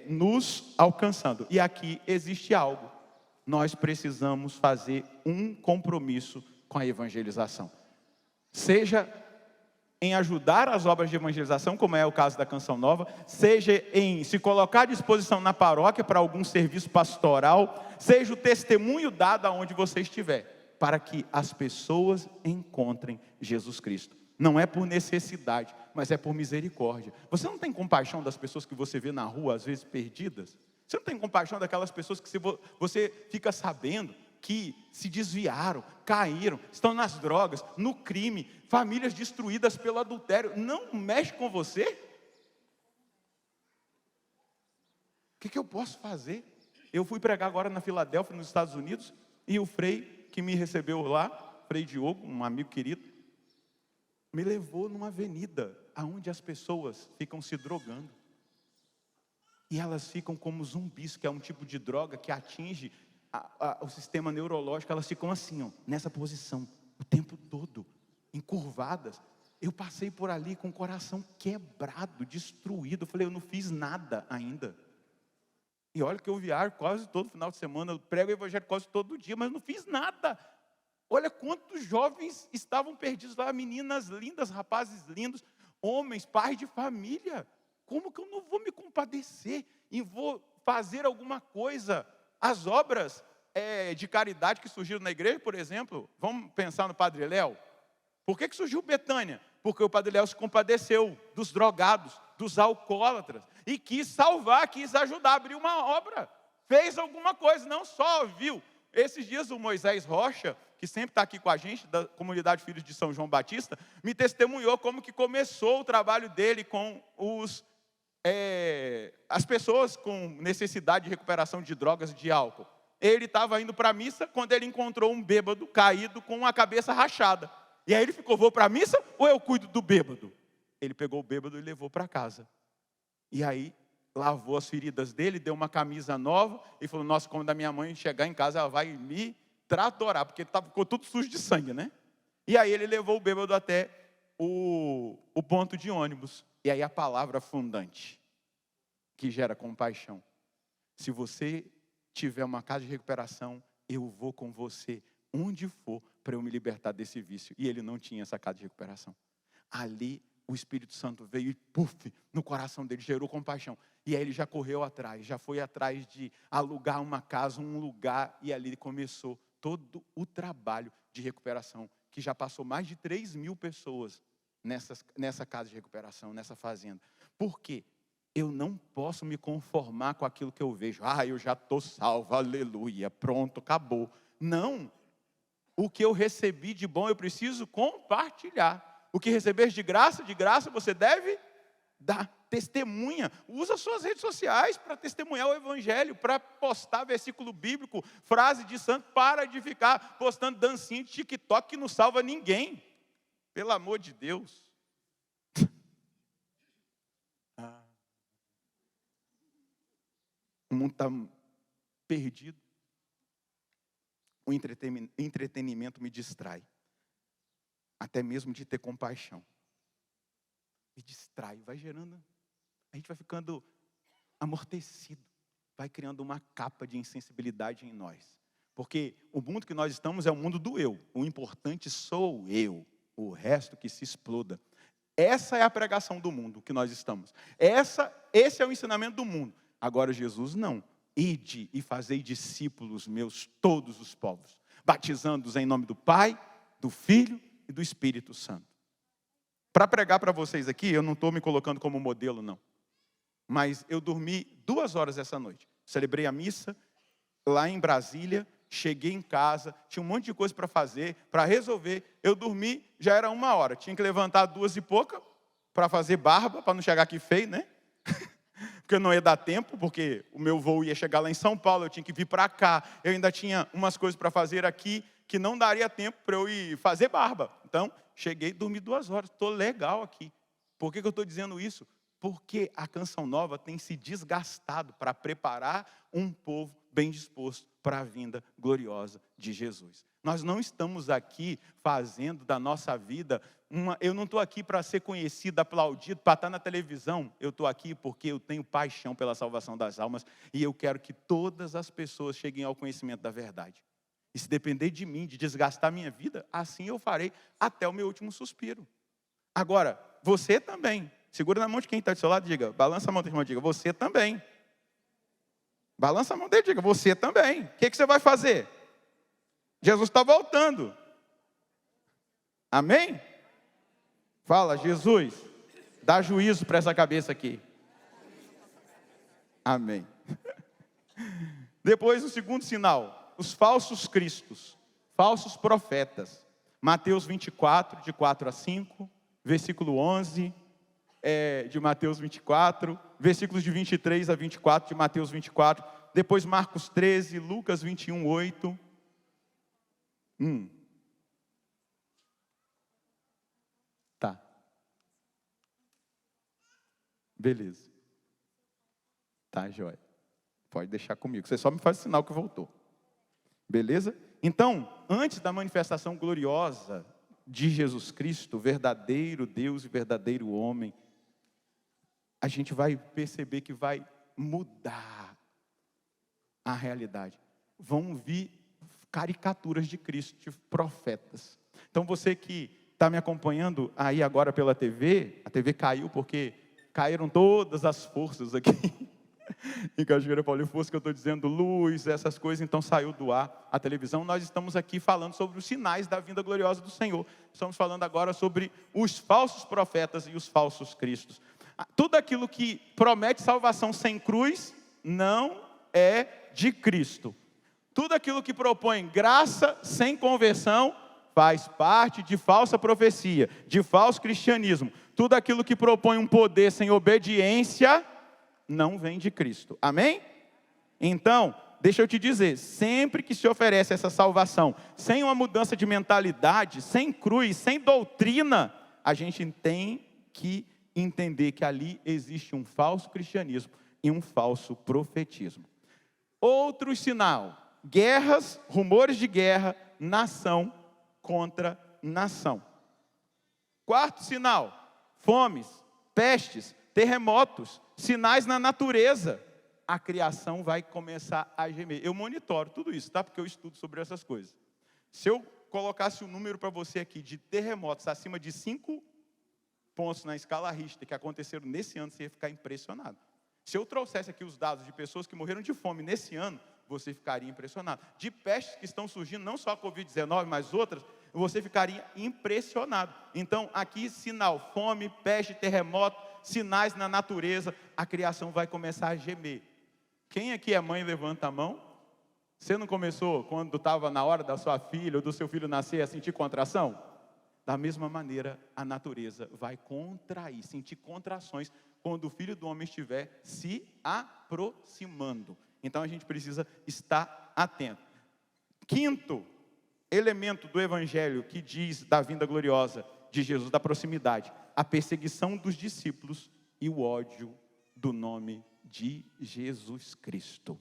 nos alcançando. E aqui existe algo. Nós precisamos fazer um compromisso com a evangelização. Seja em ajudar as obras de evangelização, como é o caso da Canção Nova, seja em se colocar à disposição na paróquia para algum serviço pastoral, seja o testemunho dado aonde você estiver, para que as pessoas encontrem Jesus Cristo. Não é por necessidade, mas é por misericórdia. Você não tem compaixão das pessoas que você vê na rua, às vezes perdidas? Você não tem compaixão daquelas pessoas que você fica sabendo que se desviaram, caíram, estão nas drogas, no crime, famílias destruídas pelo adultério? Não mexe com você? O que eu posso fazer? eu fui pregar agora na Filadélfia, nos Estados Unidos, e o Frei que me recebeu lá, Frei Diogo, um amigo querido, me levou numa avenida onde as pessoas ficam se drogando. E elas ficam como zumbis, que é um tipo de droga que atinge o sistema neurológico. Elas ficam assim, ó, nessa posição, o tempo todo, encurvadas. Eu passei por ali com o coração quebrado, destruído. Eu falei, eu não fiz nada ainda. E olha que eu viajo quase todo final de semana, eu prego o evangelho quase todo dia, mas não fiz nada. Olha quantos jovens estavam perdidos lá, meninas lindas, rapazes lindos, homens, pais de família. Como que eu não vou me compadecer e vou fazer alguma coisa? As obras de caridade que surgiram na igreja, por exemplo, vamos pensar no Padre Léo. Por que surgiu Betânia? Porque o Padre Léo se compadeceu dos drogados, dos alcoólatras, e quis salvar, quis ajudar, abriu uma obra, fez alguma coisa, não só viu. Esses dias o Moisés Rocha, que sempre está aqui com a gente, da comunidade Filhos de São João Batista, me testemunhou como que começou o trabalho dele com as pessoas com necessidade de recuperação de drogas e de álcool. Ele estava indo para a missa quando ele encontrou um bêbado caído com a cabeça rachada. E aí ele ficou, vou para a missa ou eu cuido do bêbado? Ele pegou o bêbado e levou para casa. E aí lavou as feridas dele, deu uma camisa nova e falou, nossa, quando a minha mãe chegar em casa, ela vai me tratorar, porque ficou tudo sujo de sangue, né? E aí ele levou o bêbado até o ponto de ônibus. E aí a palavra fundante, que gera compaixão. Se você tiver uma casa de recuperação, eu vou com você, onde for, para eu me libertar desse vício. E ele não tinha essa casa de recuperação. Ali, o Espírito Santo veio e, puf, no coração dele, gerou compaixão. E aí ele já correu atrás, já foi atrás de alugar uma casa, um lugar, e ali começou todo o trabalho de recuperação, que já passou mais de 3.000 pessoas nessa casa de recuperação, nessa fazenda. Por quê? Eu não posso me conformar com aquilo que eu vejo. Eu já estou salvo, aleluia, pronto, acabou. Não. O que eu recebi de bom eu preciso compartilhar. O que receber de graça você deve dar. Testemunha. Usa suas redes sociais para testemunhar o evangelho, para postar versículo bíblico, frase de santo. Para de ficar postando dancinha de TikTok que não salva ninguém. Pelo amor de Deus. O mundo está perdido. O entretenimento me distrai. Até mesmo de ter compaixão. Me distrai, vai gerando. A gente vai ficando amortecido. Vai criando uma capa de insensibilidade em nós. Porque o mundo que nós estamos é o mundo do eu. O importante sou eu. O resto que se exploda. Essa é a pregação do mundo que nós estamos. Esse é o ensinamento do mundo. Agora Jesus não. Ide e fazei discípulos meus todos os povos, batizando-os em nome do Pai, do Filho e do Espírito Santo. Para pregar para vocês aqui, eu não estou me colocando como modelo, não. Mas eu dormi 2 horas essa noite. Celebrei a missa lá em Brasília, cheguei em casa, tinha um monte de coisa para fazer, para resolver. Eu dormi, já era 1 hora. Tinha que levantar 2 e pouca para fazer barba, para não chegar aqui feio, né? Porque não ia dar tempo, porque o meu voo ia chegar lá em São Paulo, eu tinha que vir para cá. Eu ainda tinha umas coisas para fazer aqui, que não daria tempo para eu ir fazer barba. Então, cheguei, dormi 2 horas, estou legal aqui. Por que eu estou dizendo isso? Porque a Canção Nova tem se desgastado para preparar um povo bem disposto para a vinda gloriosa de Jesus. Nós não estamos aqui fazendo da nossa vida eu não estou aqui para ser conhecido, aplaudido, para estar na televisão. Eu estou aqui porque eu tenho paixão pela salvação das almas e eu quero que todas as pessoas cheguem ao conhecimento da verdade. E se depender de mim, de desgastar minha vida, assim eu farei até o meu último suspiro. Agora, você também. Segura na mão de quem está do seu lado e diga, balança a mão do irmão e diga, você também. Balança a mão dele e diga, você também. O que você vai fazer? Jesus está voltando. Amém? Fala, Jesus, dá juízo para essa cabeça aqui. Amém. Depois o segundo sinal, os falsos cristos, falsos profetas. Mateus 24, de 4 a 5, versículo 11 de Mateus 24, versículos de 23 a 24 de Mateus 24. Depois Marcos 13, Lucas 21, 8. Tá. Beleza. Tá, joia. Pode deixar comigo. Você só me faz sinal que voltou. Beleza? Então, antes da manifestação gloriosa de Jesus Cristo, verdadeiro Deus e verdadeiro homem, a gente vai perceber que vai mudar a realidade. Vão vir caricaturas de Cristo, de profetas. Então, você que está me acompanhando aí agora pela TV, a TV caiu porque caíram todas as forças aqui. Em Cachoeira Paulista, força que eu estou dizendo, luz, essas coisas, então saiu do ar a televisão. Nós estamos aqui falando sobre os sinais da vinda gloriosa do Senhor. Estamos falando agora sobre os falsos profetas e os falsos cristos. Tudo aquilo que promete salvação sem cruz, não é de Cristo. Tudo aquilo que propõe graça sem conversão, faz parte de falsa profecia, de falso cristianismo. Tudo aquilo que propõe um poder sem obediência, não vem de Cristo. Amém? Então, deixa eu te dizer, sempre que se oferece essa salvação, sem uma mudança de mentalidade, sem cruz, sem doutrina, a gente tem que entender que ali existe um falso cristianismo e um falso profetismo. Outro sinal, guerras, rumores de guerra, nação contra nação. Quarto sinal, fomes, pestes, terremotos, sinais na natureza. A criação vai começar a gemer. Eu monitoro tudo isso, tá? Porque eu estudo sobre essas coisas. Se eu colocasse um número para você aqui de terremotos acima de 5 pontos na escala Richter que aconteceram nesse ano, você ia ficar impressionado. Se eu trouxesse aqui os dados de pessoas que morreram de fome nesse ano, você ficaria impressionado. De pestes que estão surgindo, não só a Covid-19, mas outras, você ficaria impressionado. Então, aqui, sinal, fome, peste, terremoto, sinais na natureza, a criação vai começar a gemer. Quem aqui é mãe, levanta a mão. Você não começou, quando estava na hora da sua filha ou do seu filho nascer, a sentir contração? Da mesma maneira, a natureza vai contrair, sentir contrações, quando o Filho do Homem estiver se aproximando. Então, a gente precisa estar atento. Quinto elemento do Evangelho que diz da vinda gloriosa de Jesus, da proximidade, a perseguição dos discípulos e o ódio do nome de Jesus Cristo.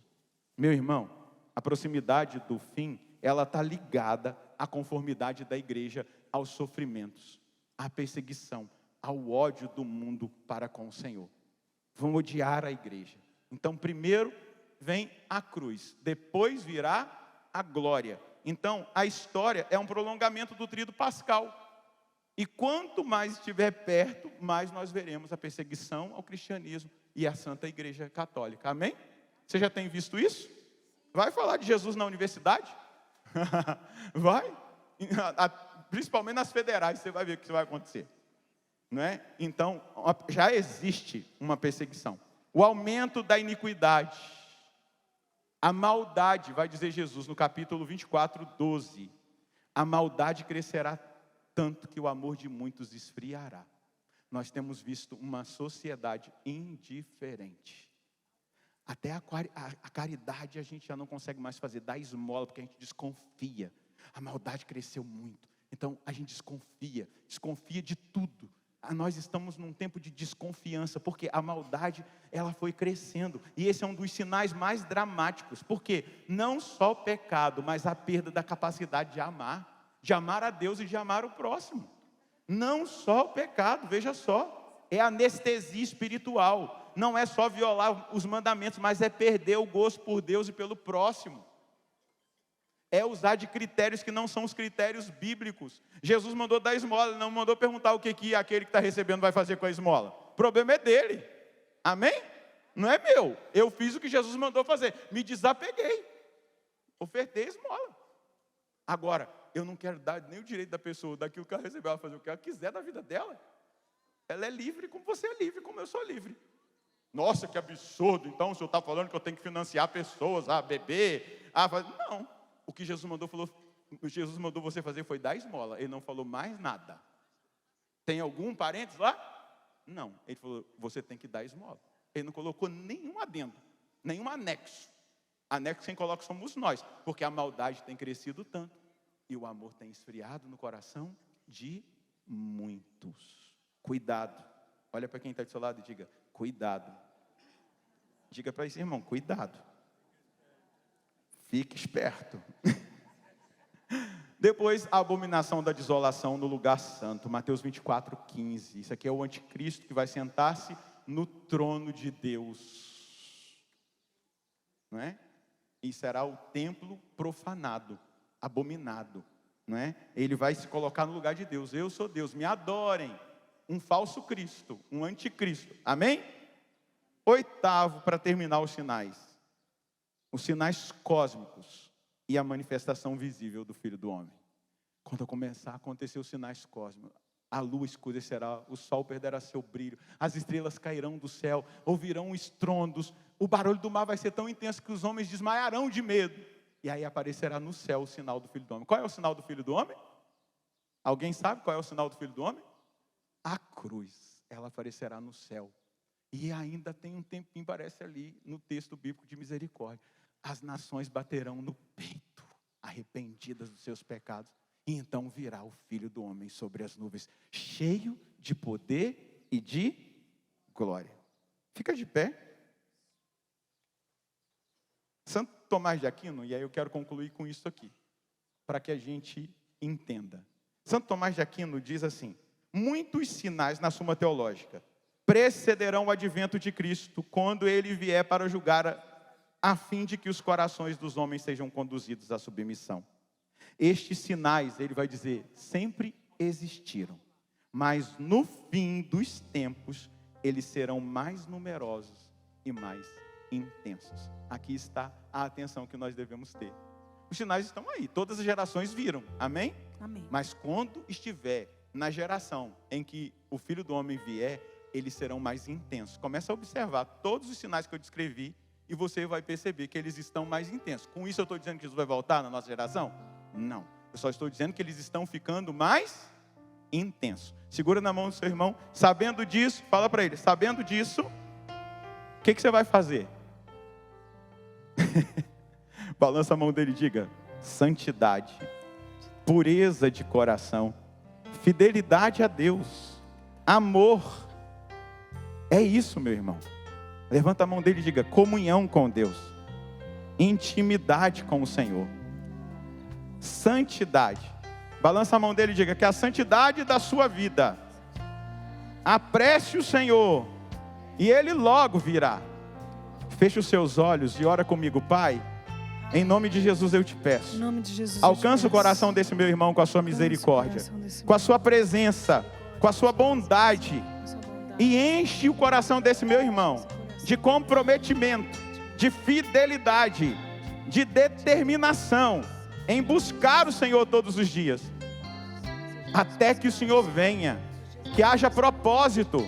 Meu irmão, a proximidade do fim, ela está ligada à conformidade da igreja aos sofrimentos, à perseguição, ao ódio do mundo para com o Senhor. Vão odiar a igreja. Então, primeiro vem a cruz, depois virá a glória. Então, a história é um prolongamento do tríduo pascal. E quanto mais estiver perto, mais nós veremos a perseguição ao cristianismo e à Santa Igreja Católica. Amém? Você já tem visto isso? Vai falar de Jesus na universidade? Vai? Principalmente nas federais, você vai ver o que vai acontecer. Não é? Então, já existe uma perseguição. O aumento da iniquidade. A maldade, vai dizer Jesus no capítulo 24, 12. A maldade crescerá tanto que o amor de muitos esfriará. Nós temos visto uma sociedade indiferente. Até a caridade a gente já não consegue mais fazer, dar esmola, porque a gente desconfia. A maldade cresceu muito. Então a gente desconfia de tudo. Nós estamos num tempo de desconfiança, porque a maldade, ela foi crescendo. E esse é um dos sinais mais dramáticos. Porque não só o pecado, mas a perda da capacidade de amar a Deus e de amar o próximo. Não só o pecado, veja só, é anestesia espiritual. Não é só violar os mandamentos, mas é perder o gosto por Deus e pelo próximo. É usar de critérios que não são os critérios bíblicos. Jesus mandou dar esmola, não mandou perguntar o que aquele que está recebendo vai fazer com a esmola. O problema é dele. Amém? Não é meu. Eu fiz o que Jesus mandou fazer. Me desapeguei. Ofertei a esmola. Agora, eu não quero dar nem o direito da pessoa, daquilo que ela recebeu, ela fazer o que ela quiser da vida dela. Ela é livre como você é livre, como eu sou livre. Nossa, que absurdo. Então, o senhor está falando que eu tenho que financiar pessoas, beber, fazer... Não. O que Jesus mandou você fazer foi dar esmola. Ele não falou mais nada. Tem algum parênteses lá? Não. Ele falou, você tem que dar esmola. Ele não colocou nenhum adendo, nenhum anexo. Anexo quem coloca somos nós, porque a maldade tem crescido tanto e o amor tem esfriado no coração de muitos. Cuidado. Olha para quem está do seu lado e diga, cuidado. Diga para esse irmão, cuidado. Fique esperto. Depois, a abominação da desolação no lugar santo. Mateus 24:15. Isso aqui é o anticristo que vai sentar-se no trono de Deus. Não é? E será o templo profanado, abominado. Não é? Ele vai se colocar no lugar de Deus. Eu sou Deus, me adorem. Um falso Cristo, um anticristo. Amém? 8º, para terminar os sinais cósmicos e a manifestação visível do Filho do Homem. Quando começar a acontecer os sinais cósmicos, a lua escurecerá, o sol perderá seu brilho, as estrelas cairão do céu, ouvirão estrondos, o barulho do mar vai ser tão intenso que os homens desmaiarão de medo. E aí aparecerá no céu o sinal do Filho do Homem. Qual é o sinal do Filho do Homem? Alguém sabe qual é o sinal do Filho do Homem? A cruz, ela aparecerá no céu. E ainda tem um tempinho, parece ali, no texto bíblico de misericórdia. As nações baterão no peito, arrependidas dos seus pecados. E então virá o Filho do Homem sobre as nuvens, cheio de poder e de glória. Fica de pé. Santo Tomás de Aquino, e aí eu quero concluir com isso aqui, para que a gente entenda. Santo Tomás de Aquino diz assim: muitos sinais na Suma Teológica precederão o advento de Cristo, quando ele vier para julgar, a fim de que os corações dos homens sejam conduzidos à submissão. Estes sinais, ele vai dizer, sempre existiram, mas no fim dos tempos, eles serão mais numerosos e mais intensos. Aqui está a atenção que nós devemos ter. Os sinais estão aí, todas as gerações viram, amém? Amém. Mas quando estiver na geração em que o Filho do Homem vier, eles serão mais intensos. Começa a observar todos os sinais que eu descrevi e você vai perceber que eles estão mais intensos. Com isso eu estou dizendo que Jesus vai voltar na nossa geração? Não. Eu só estou dizendo que eles estão ficando mais intensos. Segura na mão do seu irmão. Sabendo disso, fala para ele, sabendo disso, o que você vai fazer? Balança a mão dele e diga: santidade, pureza de coração, fidelidade a Deus, amor. É isso, meu irmão. Levanta a mão dele e diga: comunhão com Deus, intimidade com o Senhor, santidade. Balança a mão dele e diga que a santidade da sua vida. Apresse o Senhor e Ele logo virá. Feche os seus olhos e ora comigo. Pai, em nome de Jesus eu te peço, Em nome de Jesus, alcança o coração desse meu irmão com a sua misericórdia, com a sua presença, com a sua bondade, e enche o coração desse meu irmão de comprometimento, de fidelidade, de determinação em buscar o Senhor todos os dias, até que o Senhor venha, que haja propósito,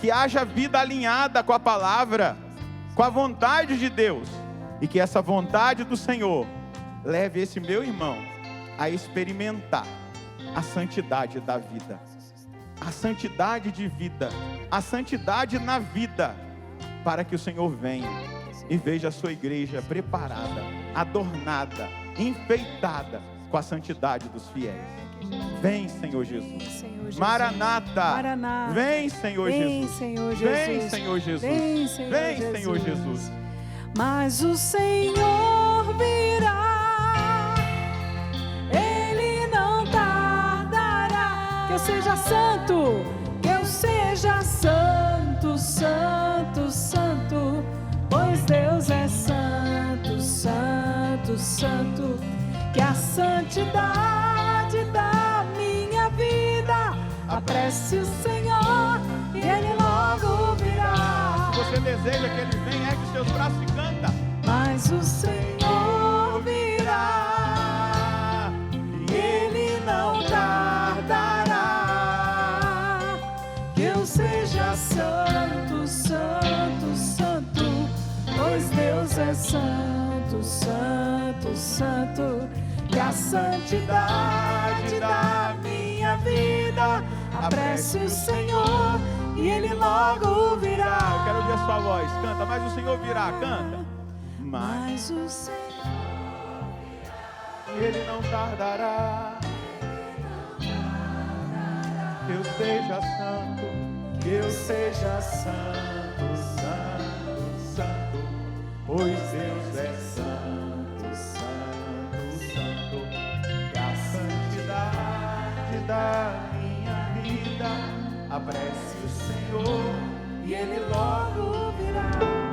que haja vida alinhada com a palavra, com a vontade de Deus, e que essa vontade do Senhor leve esse meu irmão a experimentar a santidade da vida, a santidade de vida, a santidade na vida, para que o Senhor venha e veja a sua igreja preparada, adornada, enfeitada com a santidade dos fiéis. Vem, Senhor Jesus. Maranata. Vem, Senhor Jesus. Vem, Senhor Jesus. Vem, Senhor Jesus. Mas o Senhor virá, Ele não tardará. Que eu seja santo, que eu seja santo, santo, santo, pois Deus é santo, santo, santo. Que a santidade da minha vida apresse o Senhor e Ele logo virá. Se você deseja que Ele venha, ergue os seus braços e canta. Mas o Senhor virá, Ele não tardará. Que eu seja santo, santo, santo, pois Deus é santo, santo, santo. Que a santidade da minha vida apresse o Senhor e Ele logo virá. Eu quero ouvir a sua voz, canta, mas o Senhor virá, canta. mas o Senhor Ele não tardará. Que eu seja santo, que eu seja santo, santo, santo, pois Deus é santo, santo, santo. Que a santidade da minha vida apresse o Senhor e Ele logo virá.